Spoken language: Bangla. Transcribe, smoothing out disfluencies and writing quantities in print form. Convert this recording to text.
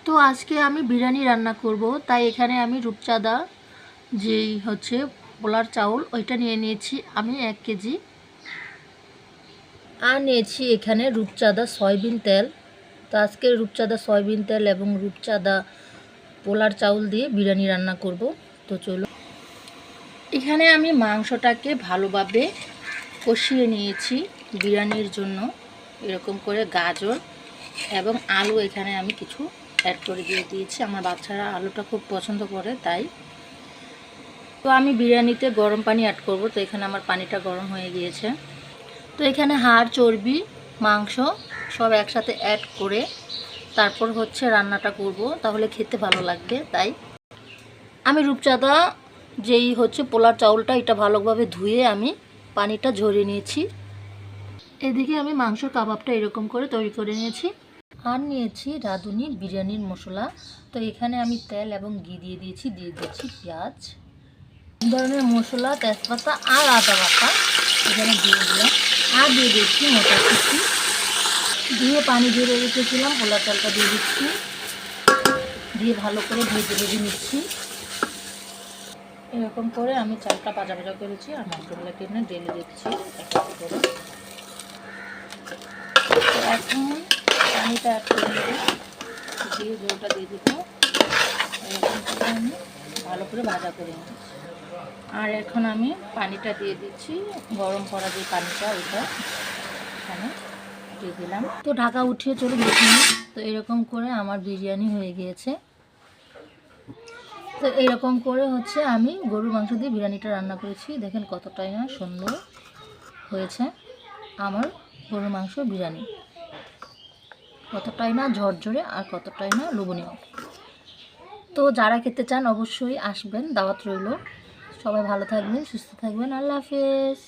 তো আজকে আমি বিরিয়ানি রান্না করব, তাই এখানে আমি রূপচাঁদা যেই হচ্ছে পোলার চাউল ওইটা নিয়ে নিয়েছি আমি 1 কেজি। আর নিয়েছি এখানে রূপচাঁদা সয়াবিন তেল। তো আজকে রূপচাঁদা সয়াবিন তেল এবং রূপচাঁদা পোলার চাউল দিয়ে বিরিয়ানি রান্না করব। তো চলো, এখানে আমি মাংসটাকে ভালোভাবে কষিয়ে নিয়েছি বিরিয়ানির জন্য। এরকম করে গাজর এবং আলু এখানে আমি কিছু অ্যাড করে দিয়েছি। আমার বাচ্চারা আলুটা খুব পছন্দ করে, তাই। তো আমি বিরিয়ানিতে গরম পানি অ্যাড করব। তো এখানে আমার পানিটা গরম হয়ে গিয়েছে। তো এখানে হাড়, চর্বি, মাংস সব একসাথে অ্যাড করে তারপর হচ্ছে রান্নাটা করব, তাহলে খেতে ভালো লাগবে। তাই আমি রূপচাঁদা যেই হচ্ছে পোলার চাউলটা এটা ভালোভাবে ধুয়ে আমি পানিটা ঝরিয়ে নিয়েছি। এদিকে আমি মাংসর কাবাবটা এরকম করে তৈরি করে নিয়েছি। আর নিয়েছি রাঁধুনি বিরিয়ানির মশলা। তো এখানে আমি তেল এবং ঘি দিয়ে দিয়েছি পেঁয়াজ, ধরনের মশলা, তেজপাতা আর আদা বাটা এখানে দিয়ে দিলাম। আর দিয়ে দিচ্ছি মটরশুঁটি, দিয়ে পানি ঝরে রেখেছিলাম পোলার চালটা দিয়ে দিচ্ছি, দিয়ে ভালো করে ভেজে নিচ্ছি। এরকম করে আমি চালটা ভাজা করেছি আর মাংসগুলোকে এনে ঢেলে দিচ্ছি করে। তো এখন পানিটা অ্যাড করে নেব, দিয়ে জলটা দিয়ে দেবো। এরকম করে আমি ভালো করে ভাজা করে নিচ্ছি। আর এখন আমি পানিটা দিয়ে দিচ্ছি, গরম করা যে পানিটা ওইটা এখানে দিয়ে দিলাম। তো ঢাকা উঠিয়ে চলে গেছি। তো এরকম করে আমার বিরিয়ানি হয়ে গিয়েছে। তো এরকম করে হচ্ছে আমি গরুর মাংস দিয়ে বিরিয়ানিটা রান্না করেছি। দেখেন কতটাই না সুন্দর হয়েছে আমার গরুর মাংস বিরিয়ানি, কতটাই না ঝরঝরে আর কতটাই না লোভনীয়। তো যারা খেতে চান অবশ্যই আসবেন, দাওয়াত রইল। সবাই ভালো থাকবেন, সুস্থ থাকবেন। আল্লাহ হাফেজ।